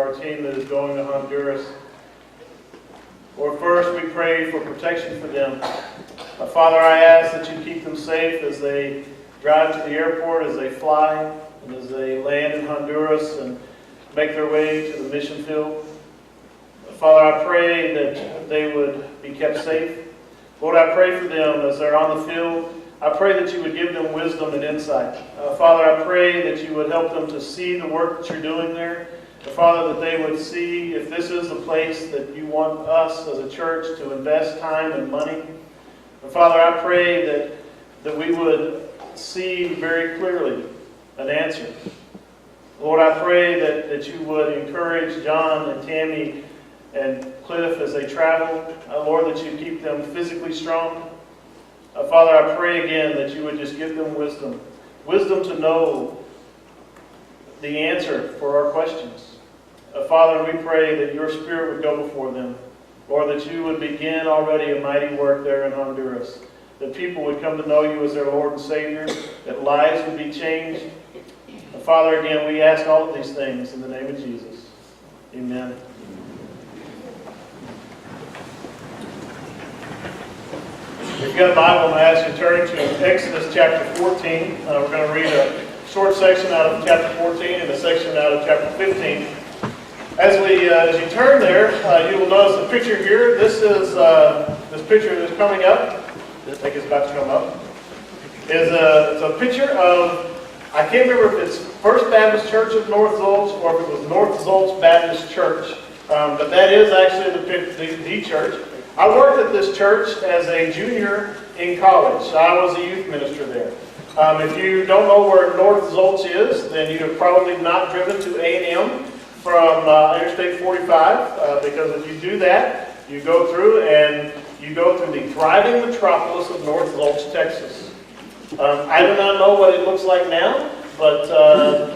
our team that is going to Honduras. Lord, first we pray for protection for them. Father, I ask that you keep them safe as they drive to the airport, as they fly, and as they land in Honduras and make their way to the mission field. Father, I pray that they would be kept safe. Lord, I pray for them as they're on the field. I pray that you would give them wisdom and insight. Father, I pray that you would help them to see the work that you're doing there. Father, that they would see if this is the place that you want us as a church to invest time and money. And Father, I pray that we would see very clearly an answer. Lord, I pray that you would encourage John and Tammy and Cliff as they travel. Lord, that you keep them physically strong. Father, I pray again that you would just give them wisdom. Wisdom to know the answer for our questions. Father, we pray that your Spirit would go before them. Lord, that you would begin already a mighty work there in Honduras. That people would come to know you as their Lord and Savior. That lives would be changed. And Father, again, we ask all of these things in the name of Jesus. Amen. If you've got a Bible, I'm going to ask you to turn to Exodus chapter 14. We're going to read a short section out of chapter 14 and a section out of chapter 15. As you turn there, you will notice a picture here. This is this picture that's coming up. I think it's about to come up. It's a picture of, I can't remember if it's First Baptist Church of North Zolz or if it was North Zolz Baptist Church, but that is actually the church. I worked at this church as a junior in college. I was a youth minister there. If you don't know where North Zolz is, then you have probably not driven to A&M from Interstate 45, because if you do that, you go through the thriving metropolis of North Zolz, Texas. I do not know what it looks like now, but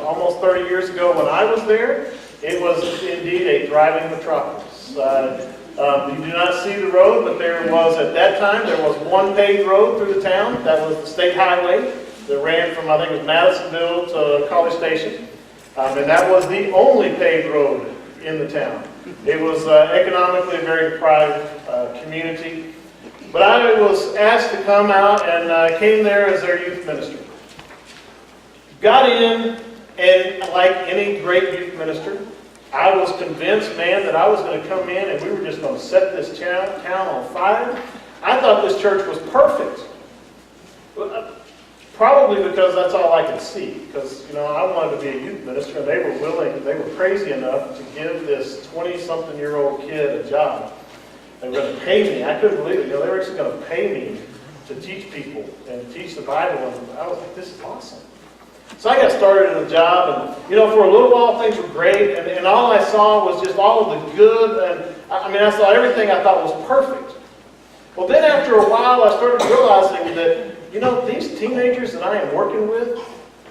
almost 30 years ago when I was there, it was indeed a thriving metropolis. You do not see the road, but at that time, there was one paved road through the town. That was the state highway that ran from, I think it was Madisonville to College Station. And that was the only paved road in the town. It was economically a very deprived community. But I was asked to come out, and I came there as their youth minister. Got in, and like any great youth minister, I was convinced, man, that I was going to come in and we were just going to set this town on fire. I thought this church was perfect. Probably because that's all I could see. Because, I wanted to be a youth minister, and they were crazy enough to give this 20-something-year-old kid a job. They were going to pay me. I couldn't believe it. They were actually going to pay me to teach people and teach the Bible. And I was like, this is awesome. So I got started in the job, and for a little while things were great, and all I saw was just all of the good, and I saw everything I thought was perfect. Well, then after a while I started realizing that, these teenagers that I am working with,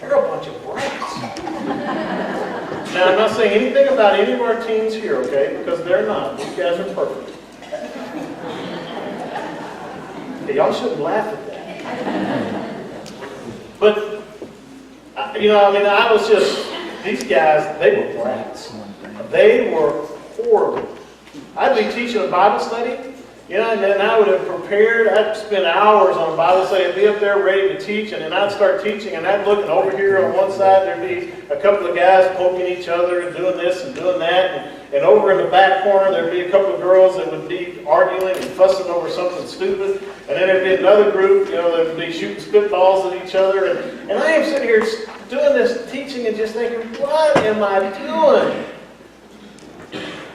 they're a bunch of brats. Now, I'm not saying anything about any of our teens here, okay, because they're not. These guys are perfect. Okay, y'all shouldn't laugh at that. But I was just, these guys, they were brats. They were horrible. I'd be teaching a Bible study, and then I would have prepared. I'd spend hours on a Bible study. I'd be up there ready to teach, and then I'd start teaching, and I'd look, and over here on one side, there'd be a couple of guys poking each other and doing this and doing that, and over in the back corner, there'd be a couple of girls that would be arguing and fussing over something stupid, and then there'd be another group, that would be shooting spitballs at each other, and I am sitting here doing this teaching and just thinking, what am I doing?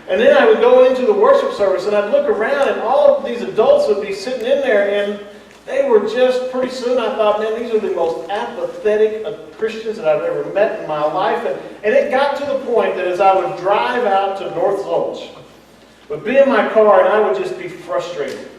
And then I would go into the worship service and I'd look around and all of these adults would be sitting in there, and they were just, pretty soon I thought, man, these are the most apathetic of Christians that I've ever met in my life. And it got to the point that as I would drive out to North Zolz, would be in my car and I would just be frustrated.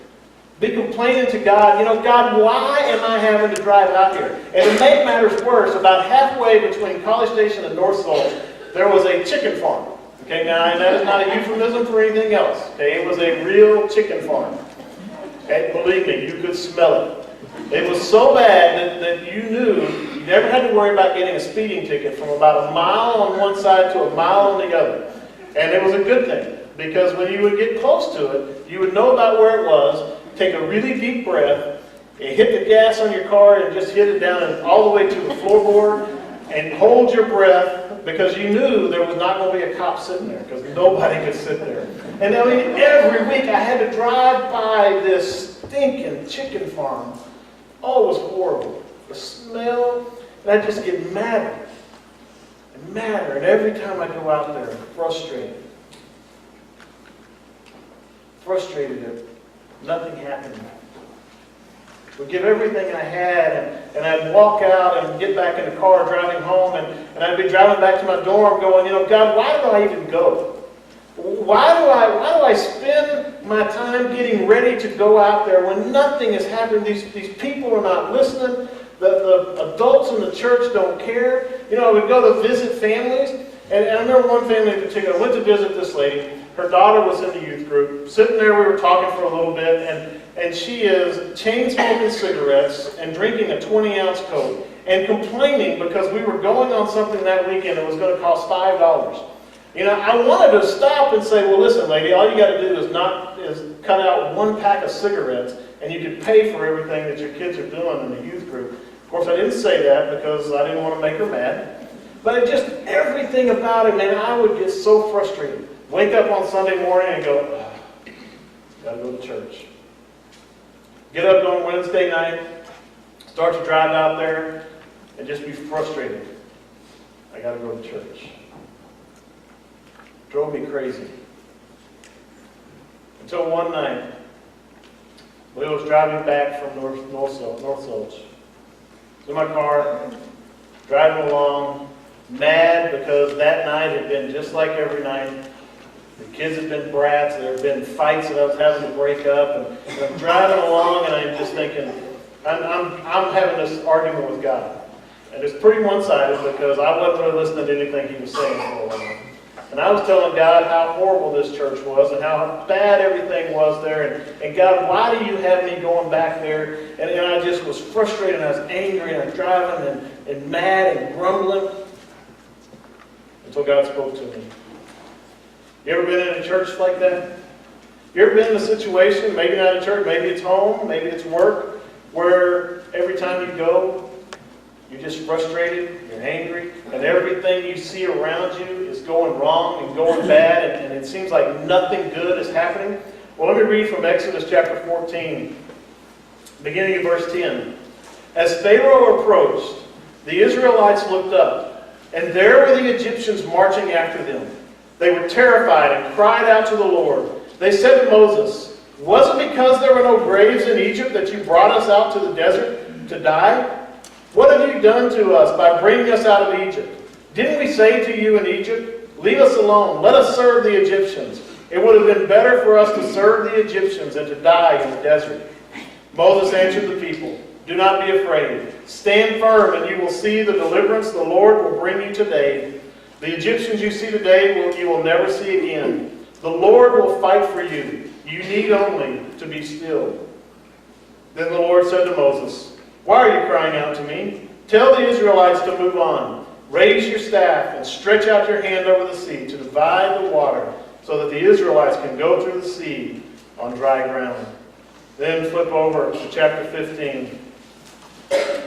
Be complaining to God, God, why am I having to drive out here? And to make matters worse, about halfway between College Station and North Zolz, there was a chicken farm. Okay, now that is not a euphemism for anything else. Okay, it was a real chicken farm. Okay, believe me, you could smell it. It was so bad that you knew you never had to worry about getting a speeding ticket from about a mile on one side to a mile on the other. And it was a good thing, because when you would get close to it, you would know about where it was, take a really deep breath, and hit the gas on your car and just hit it down and all the way to the floorboard, and hold your breath, because you knew there was not going to be a cop sitting there, because nobody could sit there. And I mean, every week I had to drive by this stinking chicken farm. Oh, it was horrible. The smell, and I'd just get madder and madder. And every time I go out there, frustrated. Frustrated that nothing happened. Would give everything I had, and I'd walk out and get back in the car driving home, and I'd be driving back to my dorm going, God, why do I even go? Why do I spend my time getting ready to go out there when nothing is happening? These people are not listening. The adults in the church don't care. I would go to visit families, and I remember one family in particular. I went to visit this lady. Her daughter was in the youth group. Sitting there, we were talking for a little bit, and she is chain-smoking cigarettes and drinking a 20-ounce Coke and complaining because we were going on something that weekend that was going to cost $5. I wanted to stop and say, well, listen, lady, all you got to do is cut out one pack of cigarettes, and you can pay for everything that your kids are doing in the youth group. Of course, I didn't say that because I didn't want to make her mad. But everything about it, man, I would get so frustrated. Wake up on Sunday morning and go, got to go to church. Get up on Wednesday night, start to drive out there, and just be frustrated. I got to go to church. Drove me crazy. Until one night, we was driving back from North Solch. In my car, driving along, mad because that night had been just like every night. The kids had been brats. There had been fights that I was having to break up. And I'm driving along, and I'm just thinking, I'm having this argument with God. And it's pretty one-sided because I wasn't really listening to anything He was saying for a while. And I was telling God how horrible this church was and how bad everything was there. And God, why do you have me going back there? And I just was frustrated, and I was angry, and I was driving and mad and grumbling until God spoke to me. You ever been in a church like that? You ever been in a situation, maybe not in church, maybe it's home, maybe it's work, where every time you go, you're just frustrated, you're angry, and everything you see around you is going wrong and going bad, and it seems like nothing good is happening? Well, let me read from Exodus chapter 14, beginning in verse 10. As Pharaoh approached, the Israelites looked up, and there were the Egyptians marching after them. They were terrified and cried out to the Lord. They said to Moses, "Was it because there were no graves in Egypt that you brought us out to the desert to die? What have you done to us by bringing us out of Egypt? Didn't we say to you in Egypt, 'Leave us alone, let us serve the Egyptians'? It would have been better for us to serve the Egyptians than to die in the desert." Moses answered the people, "Do not be afraid. Stand firm, and you will see the deliverance the Lord will bring you today. The Egyptians you see today you will never see again. The Lord will fight for you. You need only to be still." Then the Lord said to Moses, "Why are you crying out to me? Tell the Israelites to move on. Raise your staff and stretch out your hand over the sea to divide the water so that the Israelites can go through the sea on dry ground." Then flip over to chapter 15,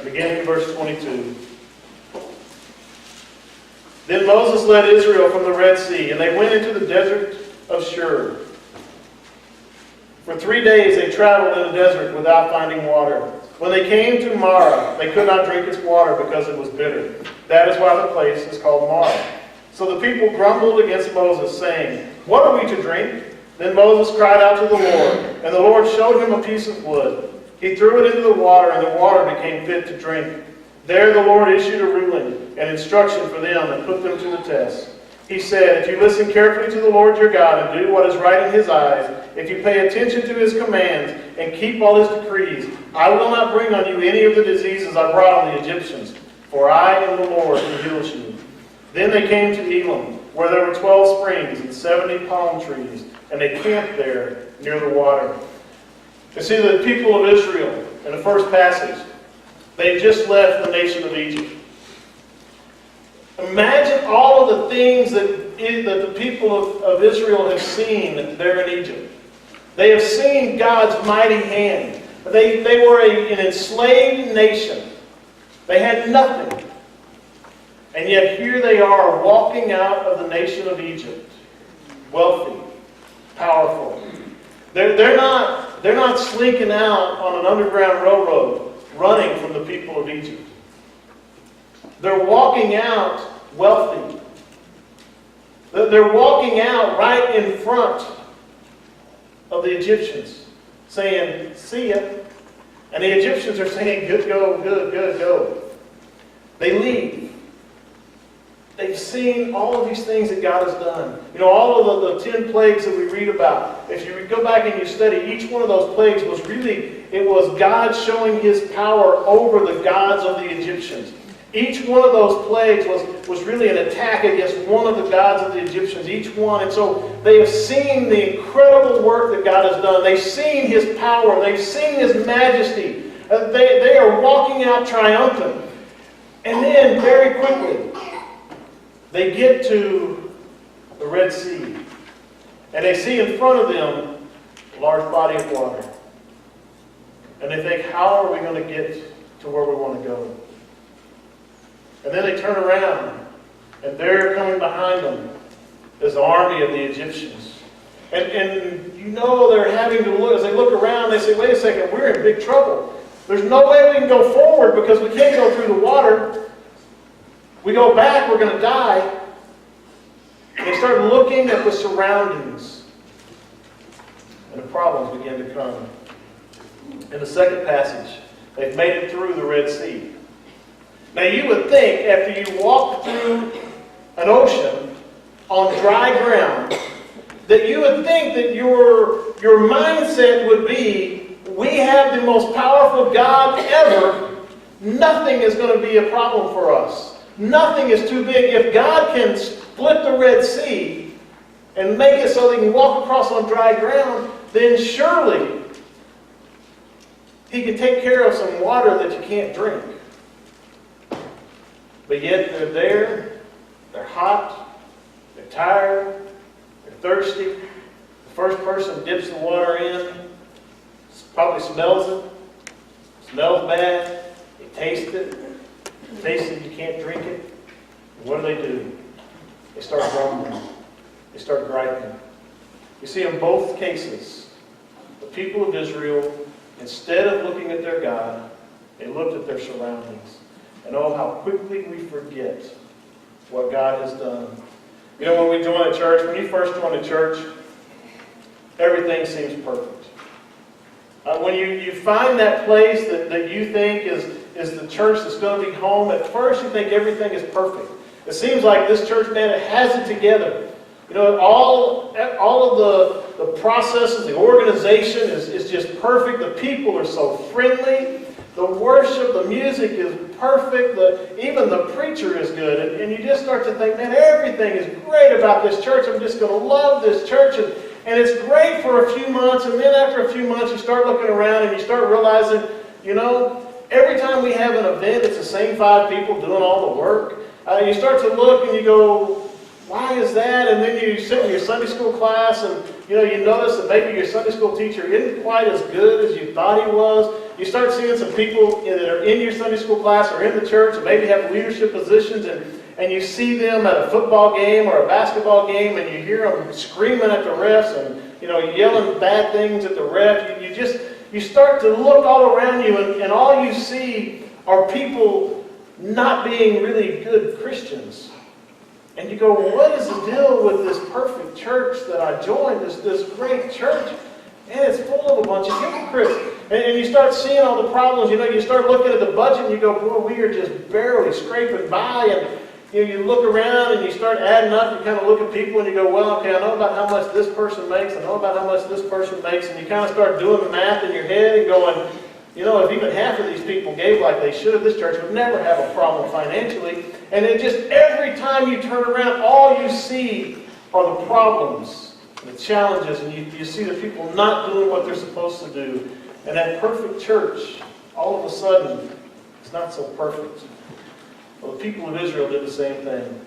beginning in verse 22. Then Moses led Israel from the Red Sea, and they went into the desert of Shur. For 3 days they traveled in the desert without finding water. When they came to Marah, they could not drink its water because it was bitter. That is why the place is called Marah. So the people grumbled against Moses, saying, "What are we to drink?" Then Moses cried out to the Lord, and the Lord showed him a piece of wood. He threw it into the water, and the water became fit to drink. There the Lord issued a ruling and instruction for them and put them to the test. He said, "If you listen carefully to the Lord your God and do what is right in His eyes, if you pay attention to His commands and keep all His decrees, I will not bring on you any of the diseases I brought on the Egyptians, for I am the Lord who heals you." Then they came to Elim, where there were 12 springs and 70 palm trees, and they camped there near the water. You see, the people of Israel, in the first passage, they just left the nation of Egypt. Imagine all of the things that the people of Israel have seen there in Egypt. They have seen God's mighty hand. They were an enslaved nation. They had nothing. And yet here they are walking out of the nation of Egypt. Wealthy, powerful. They're not slinking out on an underground railroad running from the people of Egypt. They're walking out wealthy. They're walking out right in front of the Egyptians, saying, "See ya." And the Egyptians are saying, "Good, go, good, go." They leave. They've seen all of these things that God has done. You know, all of the 10 plagues that we read about. If you go back and you study, each one of those plagues was God showing His power over the gods of the Egyptians. Each one of those plagues was really an attack against one of the gods of the Egyptians, each one. And so they have seen the incredible work that God has done. They've seen His power. They've seen His majesty. They are walking out triumphant. And then, very quickly, they get to the Red Sea. And they see in front of them a large body of water. And they think, how are we going to get to where we want to go? And then they turn around, and there coming behind them is the army of the Egyptians. And you know they're having to look, as they look around, they say, wait a second, we're in big trouble. There's no way we can go forward because we can't go through the water. We go back, we're going to die. And they start looking at the surroundings. And the problems begin to come. In the second passage, they've made it through the Red Sea. Now you would think after you walk through an ocean on dry ground, that you would think that your mindset would be, we have the most powerful God ever. Nothing is going to be a problem for us. Nothing is too big. If God can split the Red Sea and make it so they can walk across on dry ground, then surely He can take care of some water that you can't drink. But yet they're there, they're hot, they're tired, they're thirsty. The first person dips the water in, probably smells it, smells bad, they taste it, you can't drink it. And what do? They start grumbling. They start griping. You see, in both cases, the people of Israel, instead of looking at their God, they looked at their surroundings. And oh, how quickly we forget what God has done. You know, when we join a church, when you first join a church, everything seems perfect. When you find that place that you think is the church that's going to be home, at first you think everything is perfect. It seems like this church, man, it has it together. You know, all of the processes, the organization is just perfect. The people are so friendly. The worship, the music is perfect. Even the preacher is good. And you just start to think, man, everything is great about this church. I'm just going to love this church. And it's great for a few months. And then after a few months, you start looking around and you start realizing, you know, every time we have an event, it's the same 5 people doing all the work. You start to look and you go, why is that? And then you sit in your Sunday school class and you notice that maybe your Sunday school teacher isn't quite as good as you thought he was. You start seeing some people that are in your Sunday school class or in the church and maybe have leadership positions, and you see them at a football game or a basketball game and you hear them screaming at the refs and yelling bad things at the ref. You start to look all around you and all you see are people not being really good Christians. And you go, well, what is the deal with this perfect church that I joined, this great church? And it's full of a bunch of hypocrites. And you start seeing all the problems. You start looking at the budget and you go, boy, we are just barely scraping by. And you look around and you start adding up. You kind of look at people and you go, well, okay, I know about how much this person makes. I know about how much this person makes. And you kind of start doing the math in your head and going, if even half of these people gave like they should, this church would never have a problem financially. And it just, every time you turn around, all you see are the problems, the challenges, and you see the people not doing what they're supposed to do. And that perfect church, all of a sudden, is not so perfect. Well, the people of Israel did the same thing.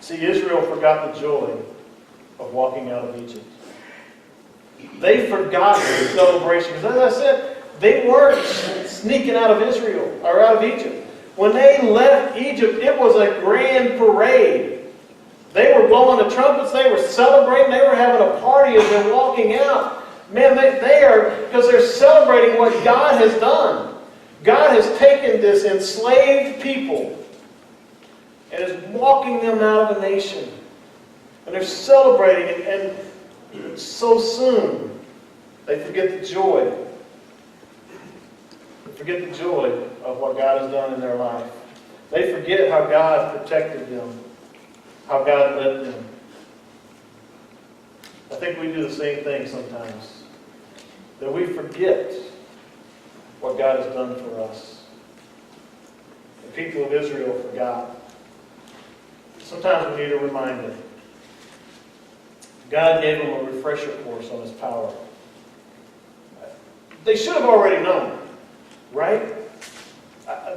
See, Israel forgot the joy of walking out of Egypt. They forgot the celebration. Because as I said, they weren't sneaking out of Israel or out of Egypt. When they left Egypt, it was a grand parade. They were blowing the trumpets. They were celebrating. They were having a party as they're walking out. Man, they are, because they're celebrating what God has done. God has taken this enslaved people and is walking them out of a nation. And they're celebrating it, and so soon they forget the joy. They forget the joy of what God has done in their life. They forget how God protected them, how God led them. I think we do the same thing sometimes. That we forget what God has done for us. The people of Israel forgot. Sometimes we need a reminder. God gave them a refresher course on His power. They should have already known, right?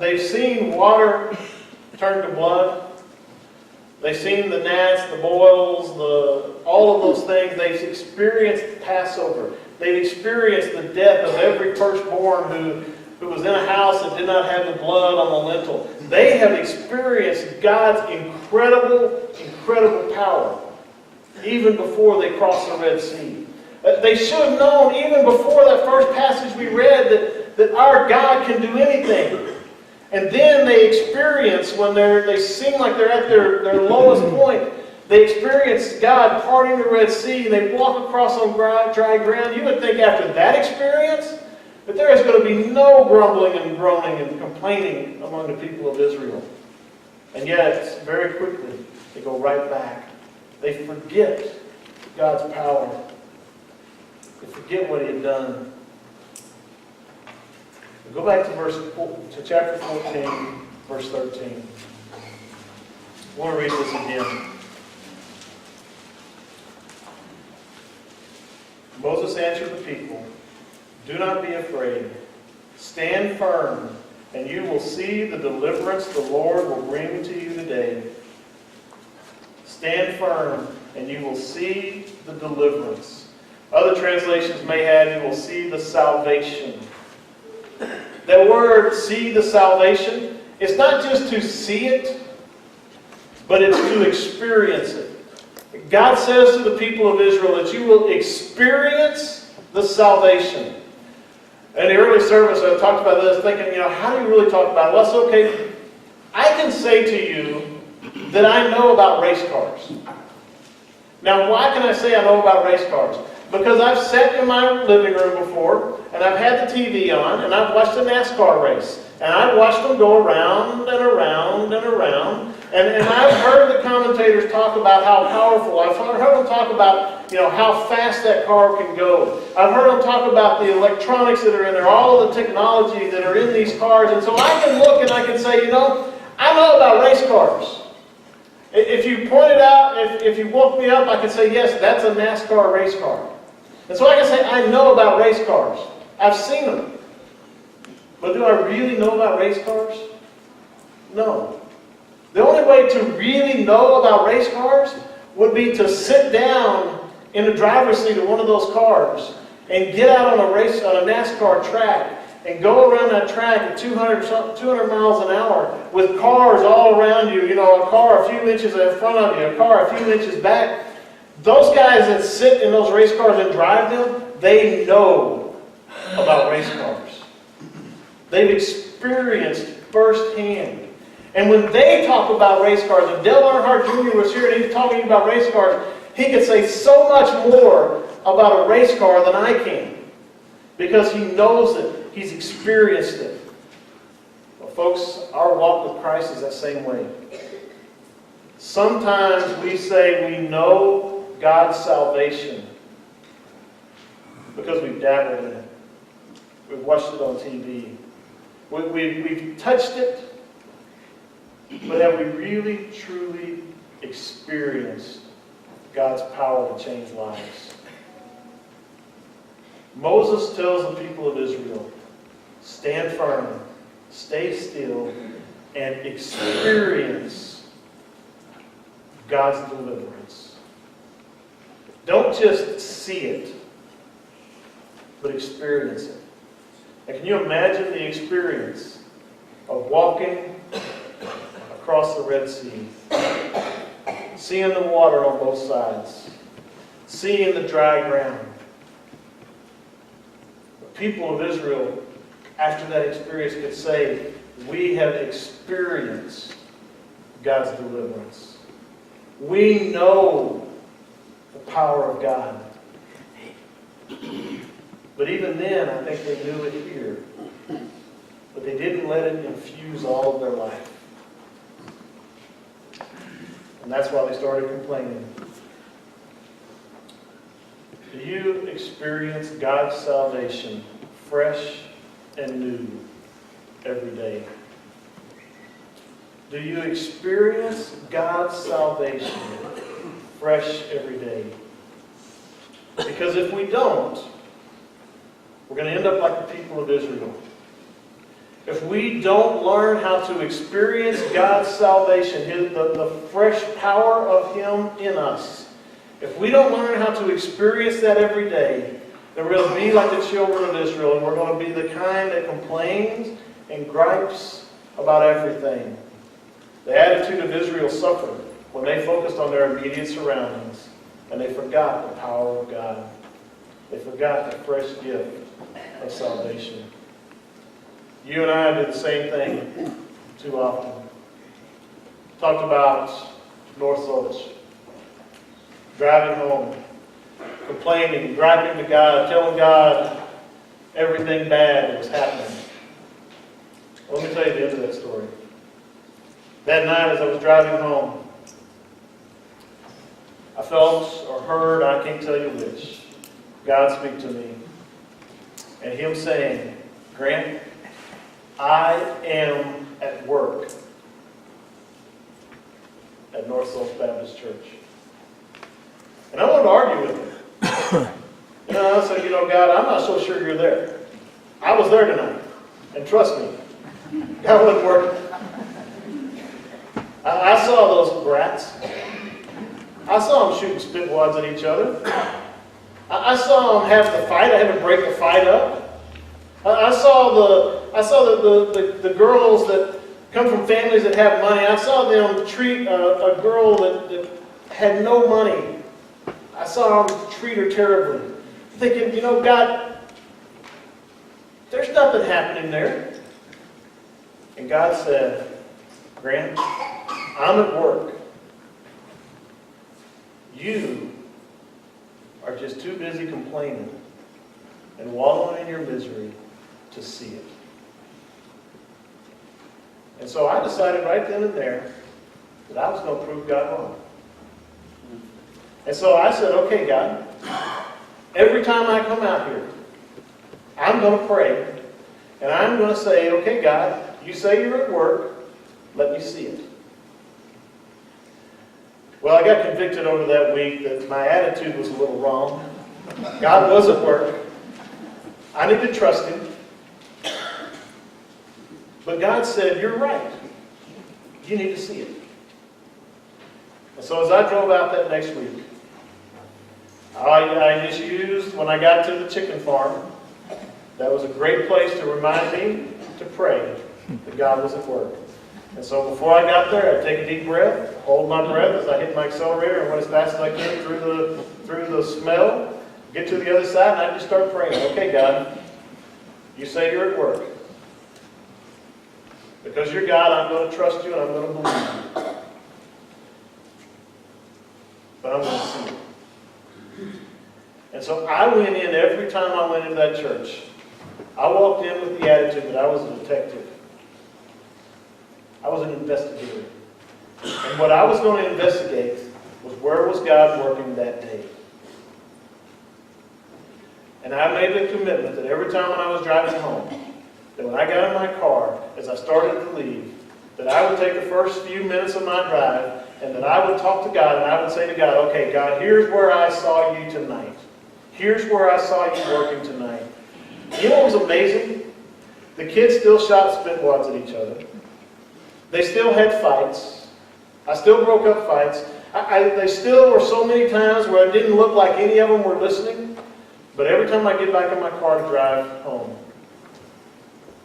They've seen water turn to blood. They've seen the gnats, the boils, all of those things. They've experienced Passover. They've experienced the death of every firstborn who was in a house that did not have the blood on the lintel. They have experienced God's incredible, incredible power even before they crossed the Red Sea. They should have known even before that first passage we read that our God can do anything. And then they experience, when they seem like they're at their lowest point, they experience God parting the Red Sea, and they walk across on dry ground. You would think after that experience that there is going to be no grumbling and groaning and complaining among the people of Israel. And yet, very quickly, they go right back. They forget God's power. They forget what He had done. Go back to chapter 14, verse 13. I want to read this again. Moses answered the people, "Do not be afraid. Stand firm, and you will see the deliverance the Lord will bring to you today." Stand firm, and you will see the deliverance. Other translations may have, you will see the salvation. That word, see the salvation, it's not just to see it, but it's to experience it. God says to the people of Israel that you will experience the salvation. In the early service, I talked about this, thinking, how do you really talk about it? Well, it's okay. I can say to you that I know about race cars. Now, why can I say I know about race cars? Because I've sat in my living room before, and I've had the TV on, and I've watched a NASCAR race. And I've watched them go around and around and around. And I've heard the commentators talk about how powerful. I've heard them talk about, how fast that car can go. I've heard them talk about the electronics that are in there, all of the technology that are in these cars. And so I can look and I can say, I know about race cars. If you pointed out, if you woke me up, I could say, yes, that's a NASCAR race car. And so I can say, I know about race cars. I've seen them. But do I really know about race cars? No. The only way to really know about race cars would be to sit down in the driver's seat of one of those cars and get out on a NASCAR track and go around that track at 200 miles an hour with cars all around you. A car a few inches in front of you, a car a few inches back. Those guys that sit in those race cars and drive them, they know about race cars. They've experienced firsthand. And when they talk about race cars, and Dale Earnhardt Jr. was here and he was talking about race cars, he could say so much more about a race car than I can. Because he knows it. He's experienced it. Well, folks, our walk with Christ is that same way. Sometimes we say we know God's salvation because we've dabbled in it. We've watched it on TV. We've touched it. But have we really, truly experienced God's power to change lives? Moses tells the people of Israel, stand firm, stay still, and experience God's deliverance. Don't just see it, but experience it. And can you imagine the experience of walking across the Red Sea, seeing the water on both sides, seeing the dry ground? The people of Israel, after that experience, could say, we have experienced God's deliverance. We know the power of God. But even then, I think they knew it here. But they didn't let it infuse all of their life. And that's why they started complaining. Do you experience God's salvation fresh and new every day? Do you experience God's salvation fresh every day? Because if we don't, we're going to end up like the people of Israel. If we don't learn how to experience God's salvation, the fresh power of Him in us, if we don't learn how to experience that every day, then we're going to be like the children of Israel, and we're going to be the kind that complains and gripes about everything. The attitude of Israel suffered when they focused on their immediate surroundings, and they forgot the power of God. They forgot the fresh gift of salvation. You and I do the same thing too often. Talked about North Gulch. Driving home, complaining, griping to God, telling God everything bad that was happening. Let me tell you the end of that story. That night as I was driving home, I felt or heard, I can't tell you which, God speak to me. And Him saying, Grant, I am at work at North Gulch Baptist Church. And I wanted to argue with him. I said, God, I'm not so sure you're there. I was there tonight. And trust me, God wasn't working. I saw those brats. I saw them shooting spit wads at each other. I saw them have the fight. I had to break the fight up. I saw the girls that come from families that have money. I saw them treat a girl that had no money. I saw them treat her terribly. Thinking, God, there's nothing happening there. And God said, Grant, I'm at work. You are just too busy complaining and wallowing in your misery to see it. And so I decided right then and there that I was going to prove God wrong. And so I said, okay, God, every time I come out here, I'm going to pray, and I'm going to say, okay, God, you say you're at work, let me see it. Well, I got convicted over that week that my attitude was a little wrong. God was at work. I need to trust Him. But God said, you're right. You need to see it. And so as I drove out that next week, I just used, when I got to the chicken farm, that was a great place to remind me to pray that God was at work. And so before I got there, I'd take a deep breath, hold my breath as I hit my accelerator, and went as fast as I could through the smell, get to the other side, and I'd just start praying. Okay, God, you say you're at work. Because you're God, I'm going to trust you and I'm going to believe you. But I'm going to see it. And so I went in, every time I went into that church, I walked in with the attitude that I was a detective. I was an investigator. And what I was going to investigate was where was God working that day. And I made the commitment that every time when I was driving home, that when I got in my car, as I started to leave, that I would take the first few minutes of my drive, and that I would talk to God, and I would say to God, okay, God, here's where I saw you tonight. Here's where I saw you working tonight. You know what was amazing? The kids still shot spit wads at each other. They still had fights. I still broke up fights. They still were so many times where it didn't look like any of them were listening. But every time I get back in my car to drive home,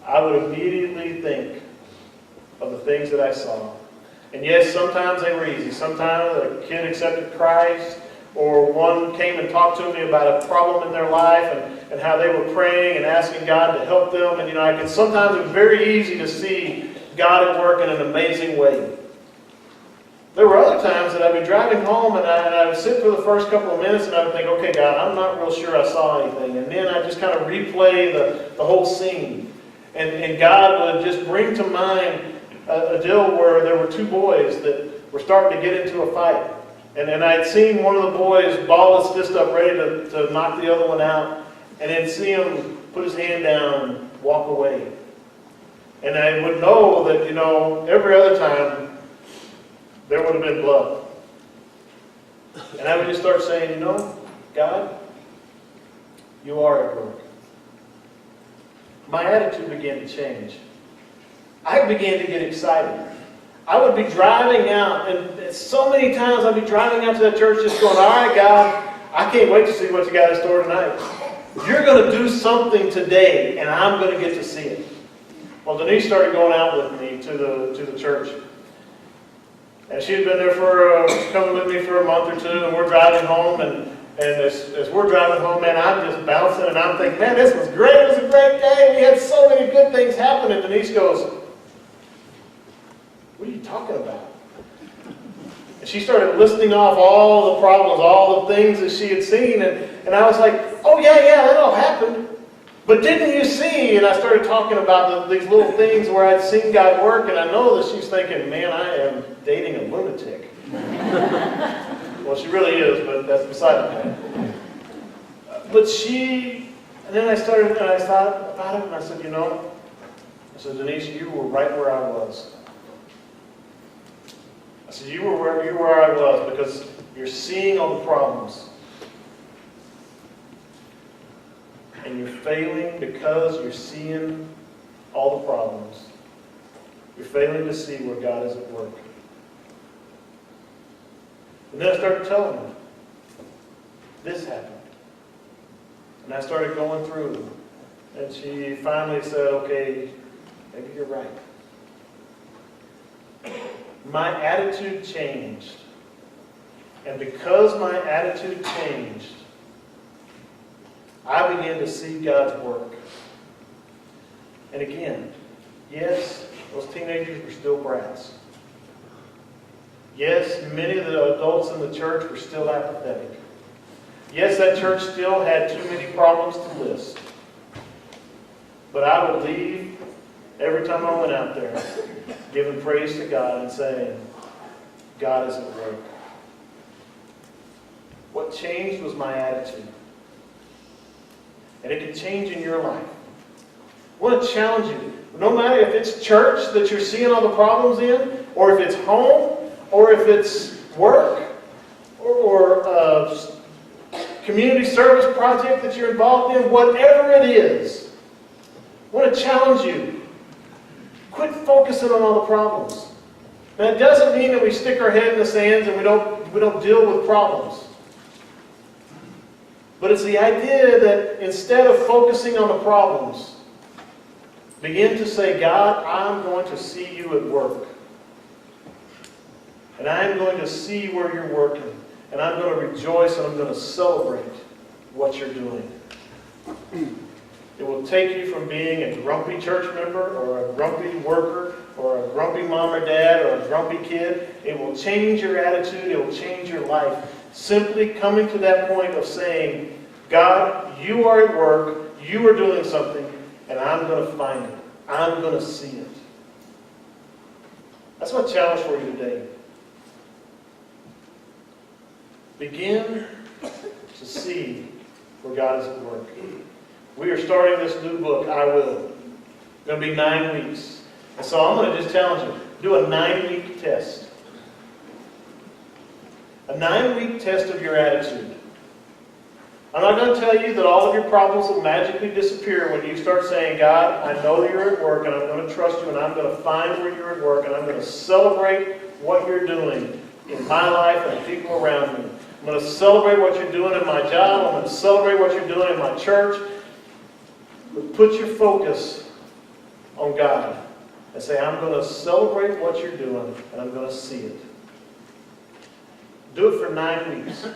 I would immediately think of the things that I saw. And yes, sometimes they were easy. Sometimes a kid accepted Christ, or one came and talked to me about a problem in their life and how they were praying and asking God to help them. And sometimes it was very easy to see God at work in an amazing way. There were other times that I'd be driving home and I would sit for the first couple of minutes and I would think, okay, God, I'm not real sure I saw anything. And then I just kind of replay the whole scene. And God would just bring to mind a deal where there were two boys that were starting to get into a fight. And I'd seen one of the boys ball his fist up ready to knock the other one out. And then see him put his hand down and walk away. And I would know that, every other time, there would have been blood. And I would just start saying, God, you are at work. My attitude began to change. I began to get excited. I would be driving out, and so many times I'd be driving out to that church just going, all right, God, I can't wait to see what you got in store tonight. You're going to do something today, and I'm going to get to see it. Well, Denise started going out with me to the church. And she had been there coming with me for a month or two, and we're driving home, and as we're driving home, man, I'm just bouncing, and I'm thinking, man, this was great, it was a great day, we had so many good things happen, and Denise goes, what are you talking about? And she started listing off all the problems, all the things that she had seen, and I was like, oh yeah, that all happened. But didn't you see? And I started talking about these little things where I'd seen God work, and I know that she's thinking, man, I am dating a lunatic. Well, she really is, but that's beside the point. And then I thought about it, and I said, Denise, you were right where I was. I said, you were where I was because you're seeing all the problems. And you're failing because you're seeing all the problems. You're failing to see where God is at work. And then I started telling her, this happened. And I started going through. And she finally said, okay, maybe you're right. My attitude changed. And because my attitude changed, I began to see God's work. And again, yes, those teenagers were still brats. Yes, many of the adults in the church were still apathetic. Yes, that church still had too many problems to list. But I would leave every time I went out there giving praise to God and saying, God is at work. What changed was my attitude. And it can change in your life. I want to challenge you. No matter if it's church that you're seeing all the problems in, or if it's home, or if it's work, or community service project that you're involved in, whatever it is, I want to challenge you. Quit focusing on all the problems. Now, it doesn't mean that we stick our head in the sands and we don't deal with problems. But it's the idea that instead of focusing on the problems, begin to say, God, I'm going to see you at work. And I'm going to see where you're working. And I'm going to rejoice and I'm going to celebrate what you're doing. It will take you from being a grumpy church member or a grumpy worker or a grumpy mom or dad or a grumpy kid. It will change your attitude. It will change your life. Simply coming to that point of saying, God, you are at work, you are doing something, and I'm going to find it. I'm going to see it. That's my challenge for you today. Begin to see where God is at work. We are starting this new book, I Will. It's going to be 9 weeks. And so I'm going to just challenge you. Do a 9-week test. A 9-week test of your attitude. I'm not going to tell you that all of your problems will magically disappear when you start saying, God, I know you're at work and I'm going to trust you and I'm going to find where you're at work and I'm going to celebrate what you're doing in my life and the people around me. I'm going to celebrate what you're doing in my job. I'm going to celebrate what you're doing in my church. But put your focus on God and say, I'm going to celebrate what you're doing and I'm going to see it. Do it for 9 weeks.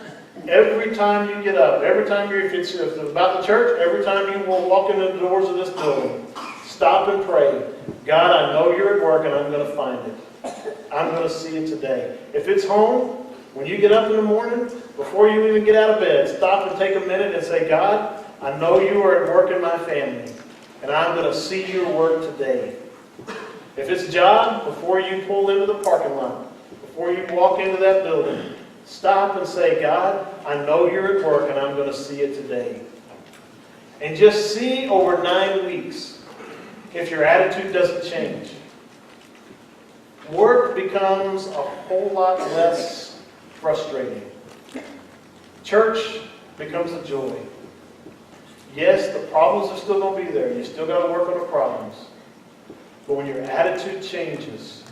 Every time you get up, every time if it's about the church, every time you will walk into the doors of this building, stop and pray. God, I know you're at work and I'm going to find it. I'm going to see it today. If it's home, when you get up in the morning, before you even get out of bed, stop and take a minute and say, God, I know you are at work in my family, and I'm going to see your work today. If it's a job, before you pull into the parking lot, before you walk into that building, stop and say, God, I know you're at work, and I'm going to see it today. And just see over 9 weeks if your attitude doesn't change. Work becomes a whole lot less frustrating. Church becomes a joy. Yes, the problems are still going to be there. You still got to work on the problems. But when your attitude changes,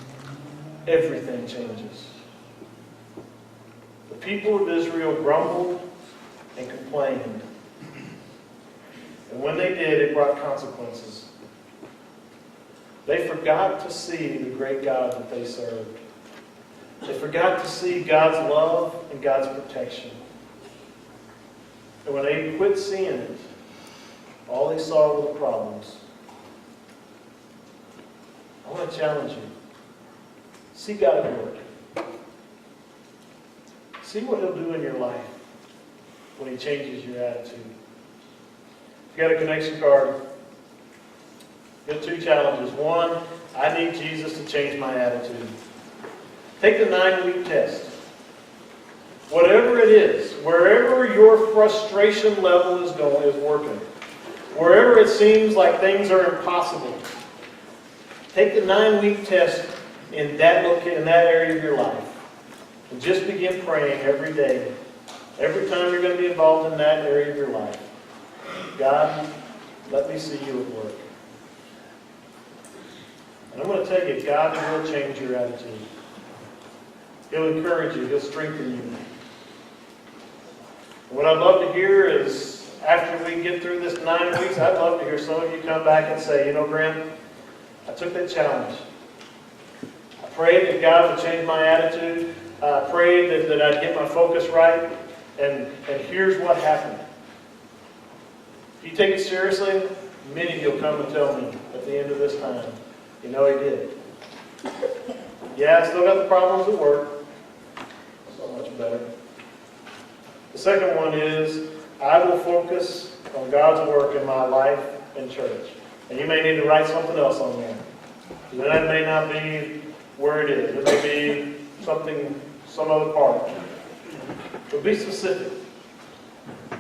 everything changes. The people of Israel grumbled and complained. And when they did, it brought consequences. They forgot to see the great God that they served. They forgot to see God's love and God's protection. And when they quit seeing it, all they saw were the problems. I want to challenge you. See God at work. See what He'll do in your life when He changes your attitude. If you got a connection card, you have 2 challenges. 1, I need Jesus to change my attitude. Take the 9-week test. Whatever it is, wherever your frustration level is working, wherever it seems like things are impossible, take the 9-week test in that area of your life. And just begin praying every day, every time you're going to be involved in that area of your life. God, let me see you at work. And I'm going to tell you, God will change your attitude. He'll encourage you. He'll strengthen you. What I'd love to hear is, after we get through this 9 weeks, I'd love to hear some of you come back and say, you know, Graham, I took that challenge. I prayed that God would change my attitude. I prayed that I'd get my focus right. And here's what happened. If you take it seriously, many of you will come and tell me at the end of this time, you know, He did. Yeah, I still got the problems at work. So much better. The second one is, I will focus on God's work in my life and church. And you may need to write something else on there. That may not be where it is. It may be some other part. But be specific.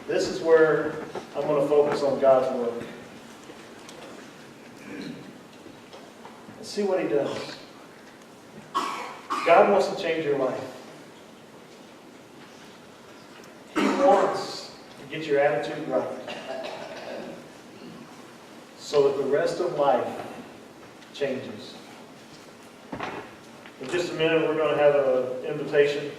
This is where I'm going to focus on God's work. And see what He does. God wants to change your life. He wants to get your attitude right, so that the rest of life changes. In just a minute, we're going to have an invitation.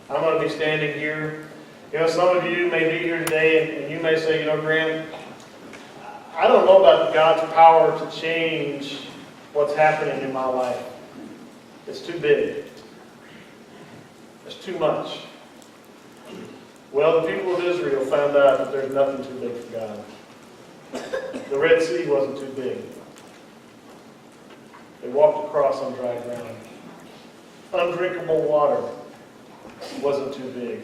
I'm going to be standing here. You know, some of you may be here today, and you may say, you know, Graham, I don't know about God's power to change what's happening in my life. It's too big. It's too much. Well, the people of Israel found out that there's nothing too big for God. The Red Sea wasn't too big. They walked across on dry ground. Undrinkable water wasn't too big.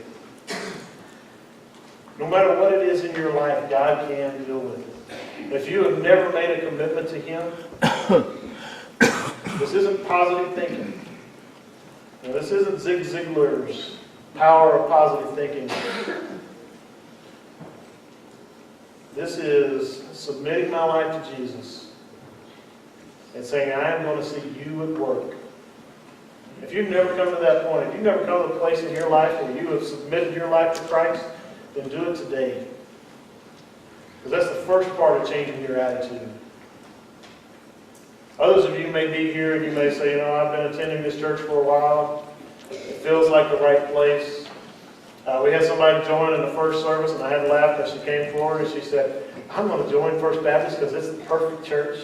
No matter what it is in your life, God can deal with it. If you have never made a commitment to Him, this isn't positive thinking. Now, this isn't Zig Ziglar's power of positive thinking. This is submitting my life to Jesus and saying, I am going to see you at work. If you've never come to that point, if you've never come to a place in your life where you have submitted your life to Christ, then do it today. Because that's the first part of changing your attitude. Others of you may be here and you may say, you know, I've been attending this church for a while. If feels like the right place. We had somebody join in the first service, and I had laughed as she came forward, and she said, I'm going to join First Baptist because it's the perfect church.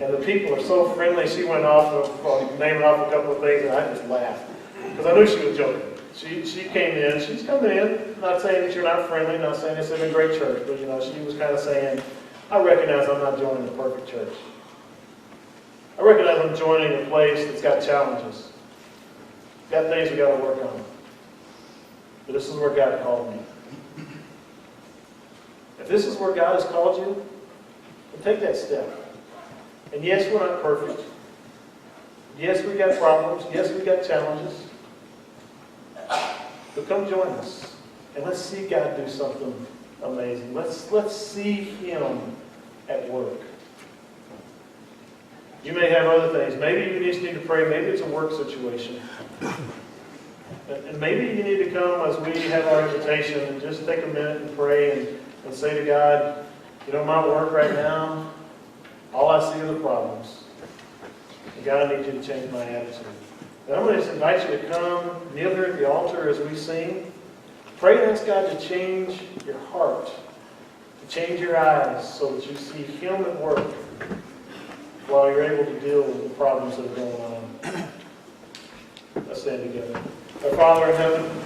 And the people are so friendly. She went off of naming off a couple of things, and I just laughed because I knew she was joking. She came in. She's coming in. Not saying that you're not friendly. Not saying this isn't a great church, but she was kind of saying, I recognize I'm not joining the perfect church. I recognize I'm joining a place that's got challenges, got things we got to work on. But this is where God called me. If this is where God has called you, then take that step. And yes, we're not perfect. Yes, we got problems. Yes, we got challenges. But come join us. And let's see God do something amazing. Let's see Him at work. You may have other things. Maybe you just need to pray. Maybe it's a work situation. And maybe you need to come as we have our invitation and just take a minute and pray and say to God, my work right now, all I see are the problems. And God, I need you to change my attitude. And I'm going to just invite you to come, kneel here at the altar as we sing. Pray and ask God to change your heart, to change your eyes so that you see Him at work while you're able to deal with the problems that are going on. Let's stand together. Our Father in heaven,